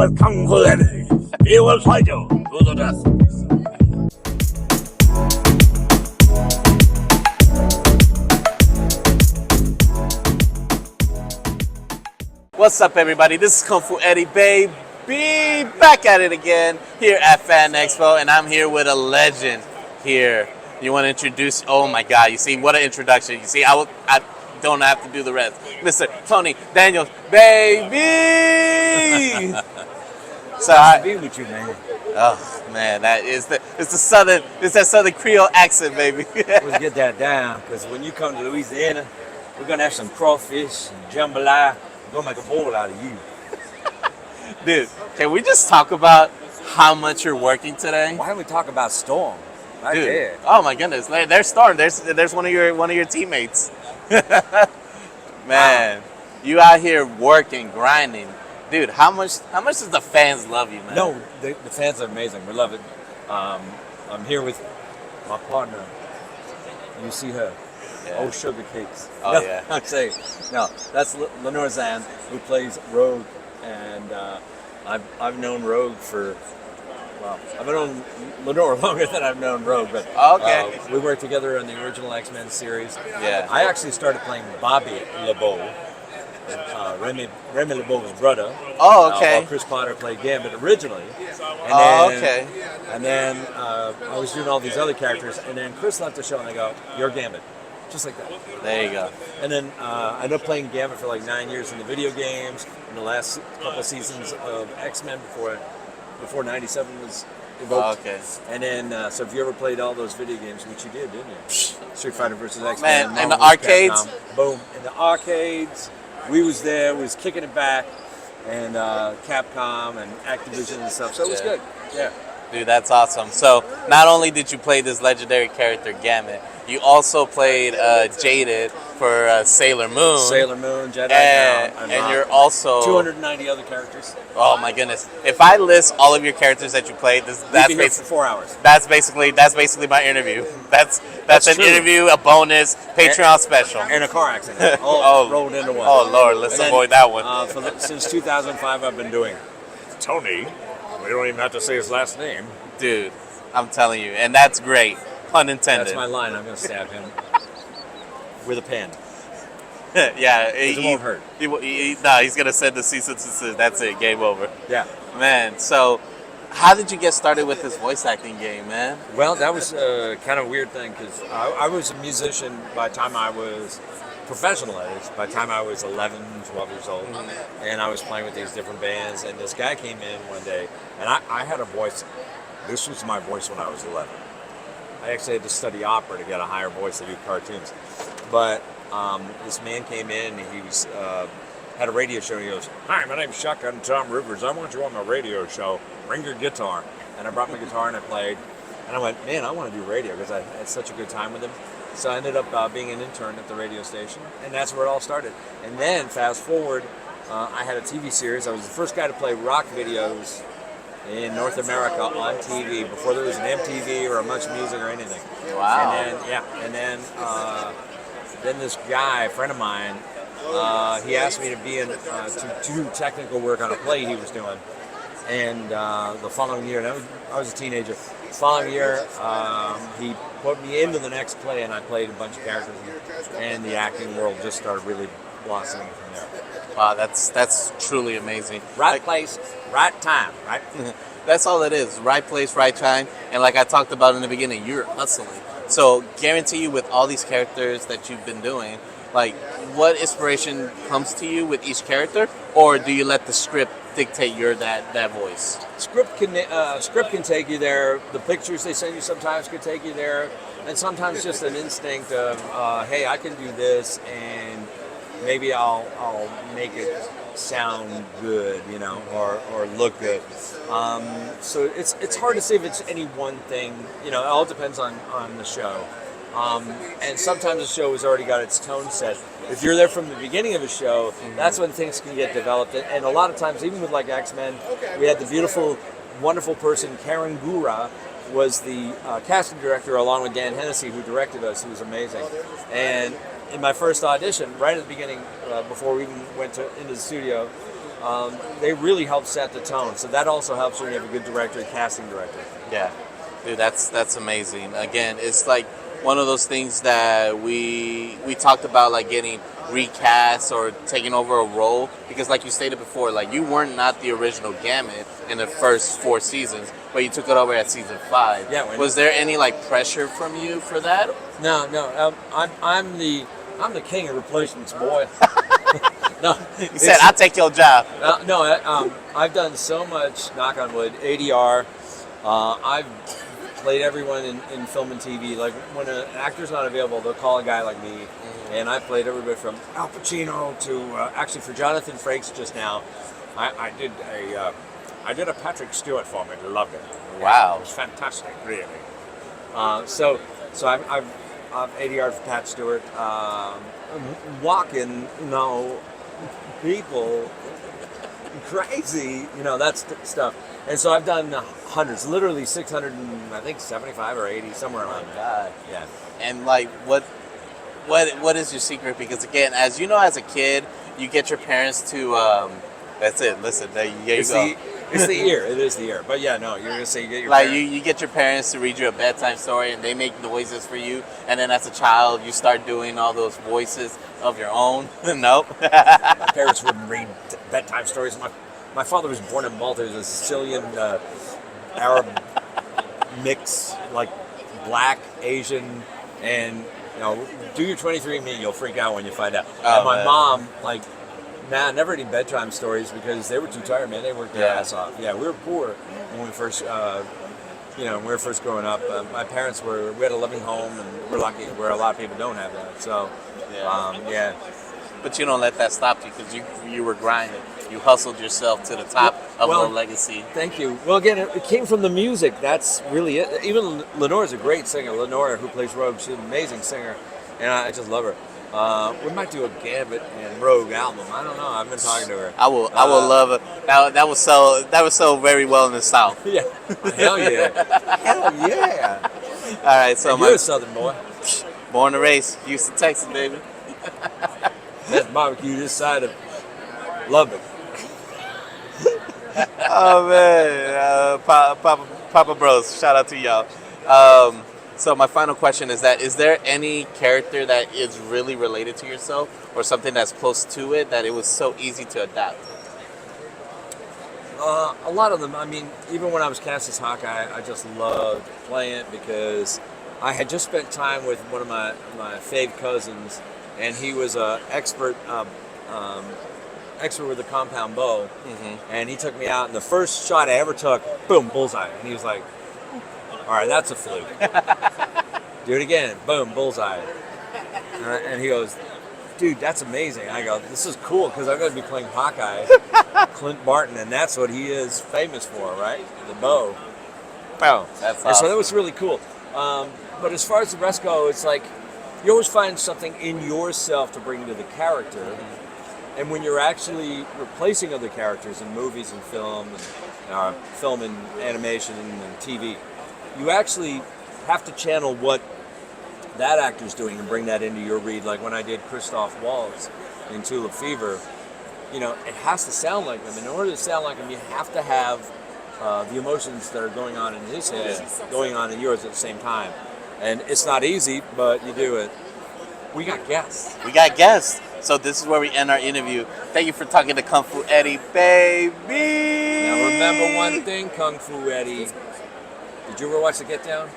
with Kung Fu Eddy. He will fight you to the death. What's up, everybody? This is Kung Fu Eddy BAYBEE, back at it again here at Fan Expo, and I'm here with a legend here. You want to introduce? Oh my God! You see, what an introduction! You see, I don't have to do the rest, Mr. Tony Daniels, baby. So nice to be with you, man. Oh man, it's that Southern Creole accent, baby. Let's get that down, because when you come to Louisiana, we're gonna have some crawfish and jambalaya. We're gonna make a bowl out of you. Dude, can we just talk about how much you're working today? Why don't we talk about Storm? Right Dude, there. oh my goodness, there's Storm. There's one of your teammates. Man, you out here working, grinding. Dude, how much does the fans love you, man? No, the fans are amazing. We love it. I'm here with my partner. You see her. Yeah. Oh, Sugar Cakes. Oh, no, yeah. I'm saying, no, that's Lenore Zan, who plays Rogue. And I've known Rogue for, well, I've known Lenore longer than I've known Rogue. But okay. We worked together in the original X-Men series. Yeah. I actually started playing Bobby LeBeau, Remy LeBeau's brother. Oh, okay. While Chris Potter played Gambit originally. And okay. And then I was doing all these other characters, and then Chris left the show, and I go, "You're Gambit." Just like that. There you go. And then I ended up playing Gambit for like 9 years in the video games, in the last couple seasons of X-Men before 97 was evoked. Oh, okay. And then, so if you ever played all those video games, which you did, didn't you? Street Fighter versus X-Men. Man, and the arcades? Capcom. Boom. In the arcades, we was there, we was kicking it back, and Capcom and Activision and stuff. So it was good. Yeah. Dude, that's awesome. So not only did you play this legendary character Gambit, you also played Jaded for Sailor Moon. Sailor Moon, Jedi. And you're also 290 other characters. Oh my goodness! If I list all of your characters that you played, that's basically for 4 hours. That's basically my interview. That's an true. interview, a bonus, Patreon special, and a car accident. All rolled into one. Oh Lord, let's avoid that one. Since 2005, I've been doing Tony. We don't even have to say his last name. Dude, I'm telling you, and that's great. Pun intended. That's my line. I'm going to stab him with a pen. Yeah, it won't hurt. He's going to send the cease and desist. That's it. Game over. Yeah. Man, so how did you get started with this voice acting game, man? Well, that was kind of a weird thing, because I was a musician by the time I was professional at it. By the time I was 11, 12 years old, and I was playing with these different bands, and this guy came in one day, and I had a voice. This was my voice when I was 11. I actually had to study opera to get a higher voice to do cartoons. But this man came in, and he was had a radio show, and he goes, "Hi, my name's Shotgun Tom Rivers. I want you on my radio show. Bring your guitar." And I brought my guitar, and I played. And I went, man, I want to do radio, because I had such a good time with him. So I ended up being an intern at the radio station, and that's where it all started. And then, fast forward, I had a TV series. I was the first guy to play rock videos in North America on TV before there was an MTV or a Much Music or anything. Wow. And then this guy, a friend of mine, he asked me to be in to do technical work on a play he was doing. And the following year, and I was a teenager. The following year, he put me into the next play, and I played a bunch of characters, and the acting world just started really blossoming from there. Wow, that's truly amazing. Right place, right time, right? That's all it is. Right place, right time. And like I talked about in the beginning, you're hustling. So guarantee you, with all these characters that you've been doing, like, what inspiration comes to you with each character, or do you let the script dictate that voice? Script can take you there. The pictures they send you sometimes can take you there, and sometimes just an instinct of, hey, I can do this, and maybe I'll make it sound good, or look good. So it's hard to say if it's any one thing. It all depends on the show. And sometimes the show has already got its tone set. If you're there from the beginning of a show, that's when things can get developed. And a lot of times, even with like X-Men, we had the beautiful, wonderful person, Karen Gura, was the casting director along with Dan Hennessy, who directed us. He was amazing. And in my first audition, right at the beginning, before we even went into the studio, they really help set the tone. So that also helps when you have a good director, casting director. Yeah, dude, that's amazing. Again, it's like one of those things that we talked about, like getting recast or taking over a role, because like you stated before, like you weren't not the original Gambit in the first 4 seasons, but you took it over at season 5. Yeah. Was there any like pressure from you for that? No. I'm the king of replacements, boy. No, You said I'll take your job. I've done so much. Knock on wood. ADR. I've played everyone in film and TV. Like when an actor's not available, they'll call a guy like me, and I played everybody from Al Pacino to actually for Jonathan Frakes just now. I did a Patrick Stewart for me. Loved it. Wow, it was fantastic, really. So I've ADR for Pat Stewart. Walking, people crazy, that's stuff. And so I've done hundreds, literally 600, and I think 75 or 80, somewhere around there. God. Yeah. And like, what is your secret? Because again, as you know, as a kid, you get your parents to. That's it. Listen, there you go. It's the ear. It is the ear. But yeah, no, you're gonna say you get your like parents. you get your parents to read you a bedtime story, and they make noises for you, and then as a child, you start doing all those voices of your own. Nope. My parents wouldn't read bedtime stories. My father was born in Malta. He was a Sicilian Arab mix, like black, Asian, and do your 23andMe. You'll freak out when you find out. And my mom, like, never any bedtime stories because they were too tired, man. They worked their ass off. Yeah, we were poor when we first, when we were first growing up. My parents we had a loving home, and we're lucky where a lot of people don't have that. So, yeah. But you don't let that stop you because you were grinding. You hustled yourself to the top of a legacy. Thank you. Well, again, it came from the music. That's really it. Even Lenore's a great singer. Lenore, who plays Rogue, she's an amazing singer, and I just love her. We might do a Gambit and Rogue album. I don't know. I've been talking to her. I will love it. That was so very well in the South. Yeah. Hell yeah. Hell yeah. All right, so you're a Southern boy. Born and raised, Houston, Texas, baby. That's barbecue this side of Lubbock. Oh man, Papa Bros, shout out to y'all. So my final question is is there any character that is really related to yourself or something that's close to it that it was so easy to adapt? A lot of them. I mean, even when I was cast as Hawkeye, I just loved playing it because I had just spent time with one of my fave cousins, and he was an expert with a compound bow, and he took me out, and the first shot I ever took, boom, bullseye, and he was like, all right, that's a fluke. Do it again, boom, bullseye. And he goes, dude, that's amazing. I go, this is cool because I'm going to be playing Hawkeye, Clint Barton, and that's what he is famous for, right? The bow. Oh, that's awesome. And so that was really cool. But as far as the rest go, it's like you always find something in yourself to bring to the character. And when you're actually replacing other characters in movies and film and animation and TV, you actually have to channel what that actor's doing and bring that into your read. Like when I did Christoph Waltz in Tulip Fever, it has to sound like him. In order to sound like him, you have to have the emotions that are going on in his head going on in yours at the same time. And it's not easy, but you do it. We got guests. So this is where we end our interview. Thank you for talking to Kung Fu Eddy, baby. Now remember one thing, Kung Fu Eddy. Did you ever watch The Get Down?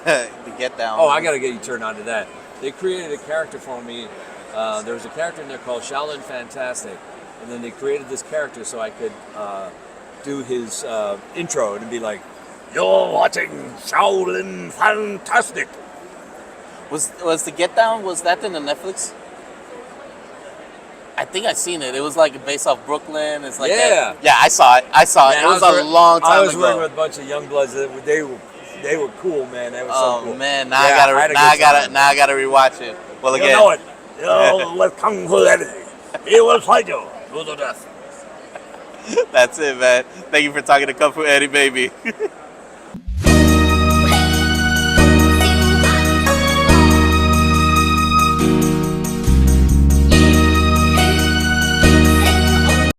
The Get Down. Oh, I got to get you turned on to that. They created a character for me. There was a character in there called Shaolin Fantastic. And then they created this character so I could do his intro and be like, "You're watching Shaolin Fantastic." Was The Get Down, was that in the Netflix? I think I seen it. It was like based off Brooklyn. It's like that. Yeah, I saw it. Man, it was a long time ago. I was working with a bunch of young bloods. They were cool, man. They were so cool. Man, now I gotta rewatch it. Well, again, you know it. With Kung Fu Eddy, he will fight you to the death. That's it, man. Thank you for talking to Kung Fu Eddy, baby.